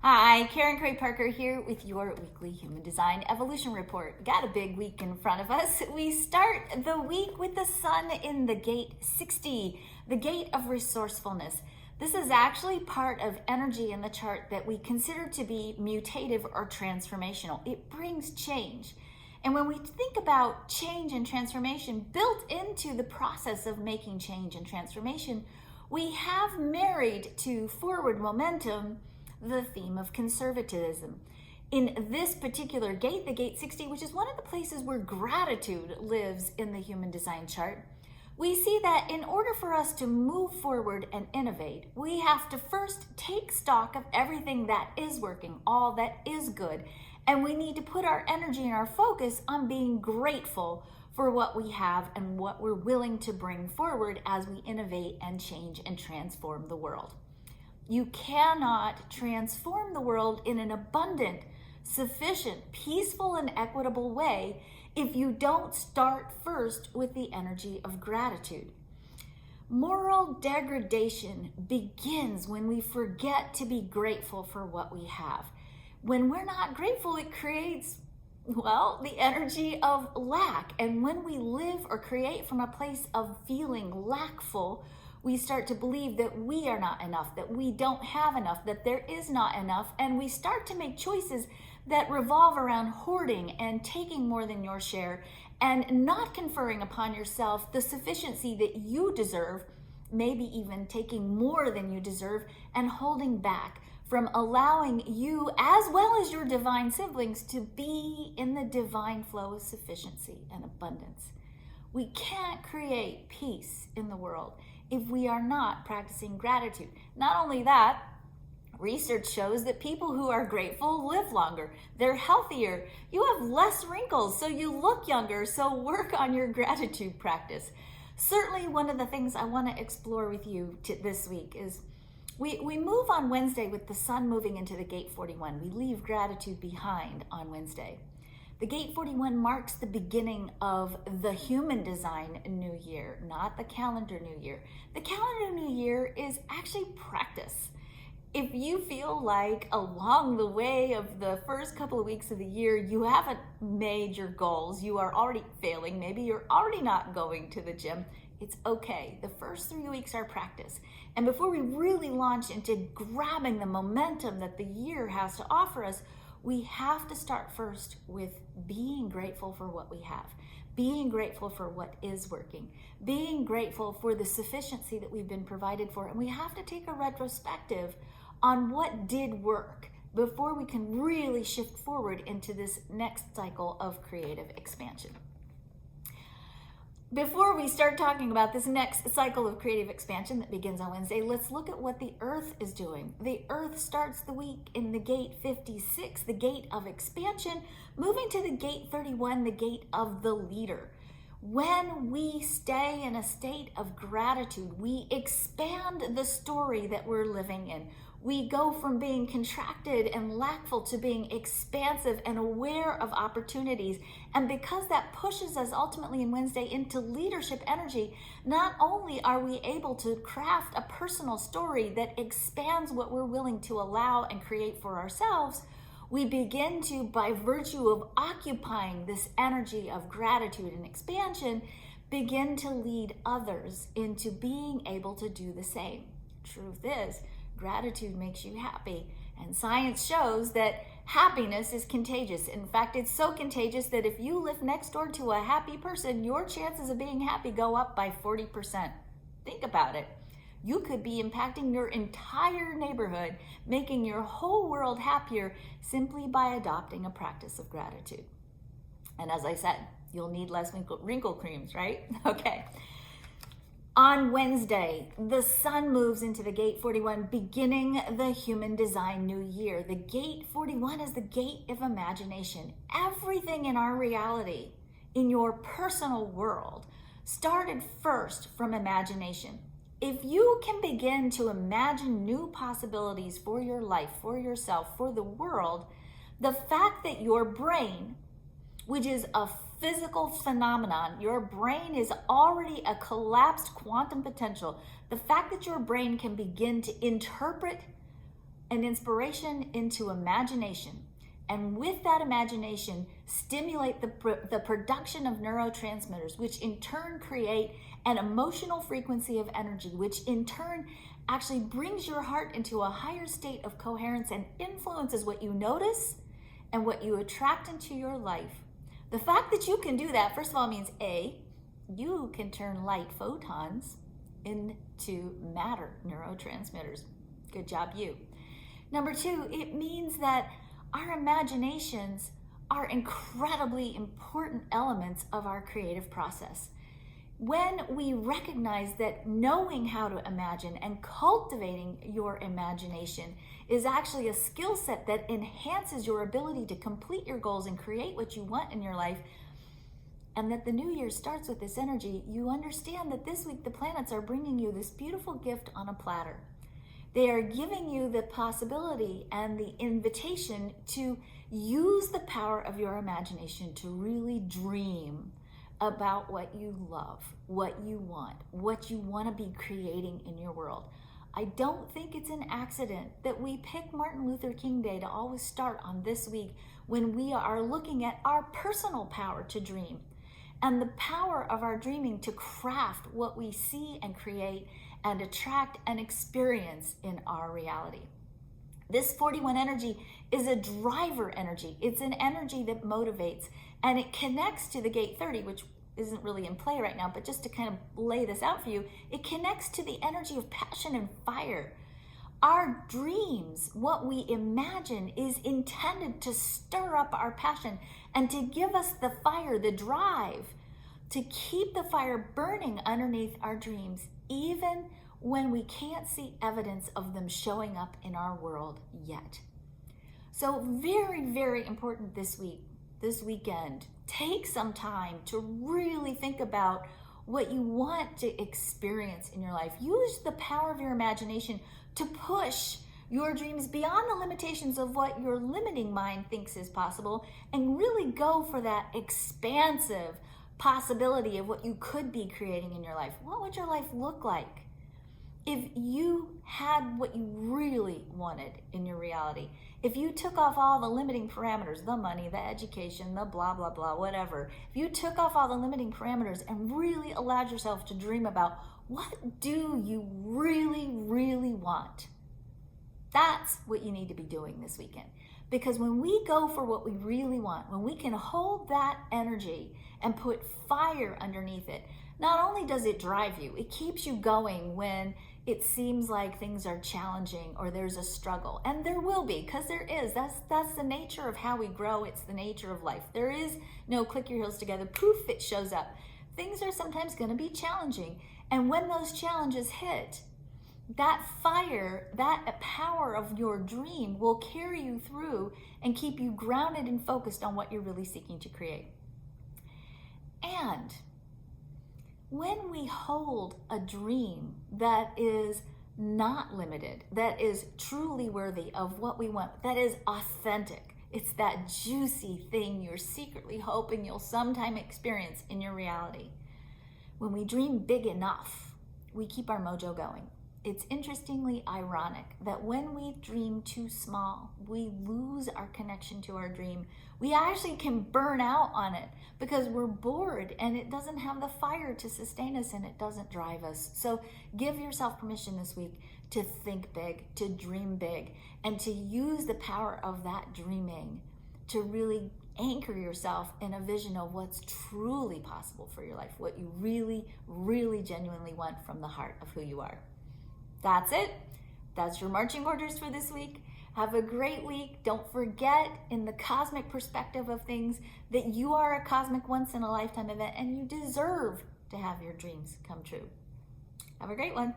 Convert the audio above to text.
Hi, Karen Craig Parker here with your weekly Human Design Evolution Report. Got a big week in front of us. We start the week with the sun in the Gate 60, the Gate of Resourcefulness. This is actually part of energy in the chart that we consider to be mutative or transformational. It brings change. And when we think about change and transformation, built into the process of making change and transformation, we have married to forward momentum the theme of conservatism. In this particular gate, the Gate 60, which is one of the places where gratitude lives in the human design chart, we see that in order for us to move forward and innovate, we have to first take stock of everything that is working, all that is good, and we need to put our energy and our focus on being grateful for what we have and what we're willing to bring forward as we innovate and change and transform the world. You cannot transform the world in an abundant, sufficient, peaceful, and equitable way if you don't start first with the energy of gratitude. Moral degradation begins when we forget to be grateful for what we have. When we're not grateful, it creates, the energy of lack. And when we live or create from a place of feeling lackful, we start to believe that we are not enough, that we don't have enough, that there is not enough, and we start to make choices that revolve around hoarding and taking more than your share and not conferring upon yourself the sufficiency that you deserve, maybe even taking more than you deserve and holding back from allowing you as well as your divine siblings to be in the divine flow of sufficiency and abundance. We can't create peace in the world if we are not practicing gratitude. Not only that, research shows that people who are grateful live longer. They're healthier. You have less wrinkles, so you look younger. So work on your gratitude practice. Certainly one of the things I want to explore with you this week is we move on Wednesday with the sun moving into the Gate 41. We leave gratitude behind on Wednesday. The Gate 41 marks the beginning of the human design new year, not the calendar new year. The calendar new year is actually practice. If you feel like along the way of the first couple of weeks of the year, you haven't made your goals, you are already failing, maybe you're already not going to the gym, it's okay. The first 3 weeks are practice. And before we really launch into grabbing the momentum that the year has to offer us, we have to start first with being grateful for what we have, being grateful for what is working, being grateful for the sufficiency that we've been provided for. And we have to take a retrospective on what did work before we can really shift forward into this next cycle of creative expansion. Before we start talking about this next cycle of creative expansion that begins on Wednesday, let's look at what the Earth is doing. The Earth starts the week in the Gate 56, the Gate of Expansion, moving to the Gate 31, the Gate of the Leader. When we stay in a state of gratitude, we expand the story that we're living in. We go from being contracted and lackful to being expansive and aware of opportunities. And because that pushes us ultimately in Wednesday into leadership energy, not only are we able to craft a personal story that expands what we're willing to allow and create for ourselves, we begin to, by virtue of occupying this energy of gratitude and expansion, begin to lead others into being able to do the same. Truth is, gratitude makes you happy, and science shows that happiness is contagious. In fact, it's so contagious that if you live next door to a happy person, your chances of being happy go up by 40%. Think about it. You could be impacting your entire neighborhood, making your whole world happier simply by adopting a practice of gratitude. And as I said, you'll need less wrinkle creams, right? Okay. On Wednesday, the sun moves into the Gate 41, beginning the human design new year. The Gate 41 is the gate of imagination. Everything in our reality, in your personal world, started first from imagination. If you can begin to imagine new possibilities for your life, for yourself, for the world, the fact that your brain, which is a physical phenomenon, your brain is already a collapsed quantum potential. The fact that your brain can begin to interpret an inspiration into imagination. And with that imagination, stimulate the production of neurotransmitters, which in turn create an emotional frequency of energy, which in turn actually brings your heart into a higher state of coherence and influences what you notice and what you attract into your life. The fact that you can do that, first of all, means A, you can turn light photons into matter neurotransmitters. Good job, you. Number two, it means that our imaginations are incredibly important elements of our creative process. When we recognize that knowing how to imagine and cultivating your imagination is actually a skill set that enhances your ability to complete your goals and create what you want in your life, and that the new year starts with this energy, you understand that this week the planets are bringing you this beautiful gift on a platter. They are giving you the possibility and the invitation to use the power of your imagination to really dream about what you love, what you want to be creating in your world. I don't think it's an accident that we pick Martin Luther King Day to always start on this week when we are looking at our personal power to dream and the power of our dreaming to craft what we see and create and attract and experience in our reality. This 41 energy is a driver energy. It's an energy that motivates, and it connects to the Gate 30, which isn't really in play right now, but just to kind of lay this out for you, it connects to the energy of passion and fire. Our dreams, what we imagine, is intended to stir up our passion and to give us the fire, the drive, to keep the fire burning underneath our dreams, even when we can't see evidence of them showing up in our world yet. So very, very important this weekend, take some time to really think about what you want to experience in your life. Use the power of your imagination to push your dreams beyond the limitations of what your limiting mind thinks is possible, and really go for that expansive possibility of what you could be creating in your life. What would your life look like if you had what you really wanted in your reality? If you took off all the limiting parameters, the money, the education, the blah, blah, blah, whatever. If you took off all the limiting parameters and really allowed yourself to dream about what do you really, really want? That's what you need to be doing this weekend. Because when we go for what we really want, when we can hold that energy and put fire underneath it, not only does it drive you, it keeps you going when it seems like things are challenging or there's a struggle. And there will be, because there is. That's the nature of how we grow. It's the nature of life. There is no click your heels together, poof, it shows up. Things are sometimes going to be challenging. And when those challenges hit, that fire, that power of your dream will carry you through and keep you grounded and focused on what you're really seeking to create. And when we hold a dream that is not limited, that is truly worthy of what we want, that is authentic, it's that juicy thing you're secretly hoping you'll sometime experience in your reality. When we dream big enough, we keep our mojo going. It's interestingly ironic that when we dream too small, we lose our connection to our dream. We actually can burn out on it because we're bored and it doesn't have the fire to sustain us and it doesn't drive us. So give yourself permission this week to think big, to dream big, and to use the power of that dreaming to really anchor yourself in a vision of what's truly possible for your life, what you really, really genuinely want from the heart of who you are. That's it. That's your marching orders for this week. Have a great week. Don't forget, in the cosmic perspective of things, that you are a cosmic once-in-a-lifetime event and you deserve to have your dreams come true. Have a great one.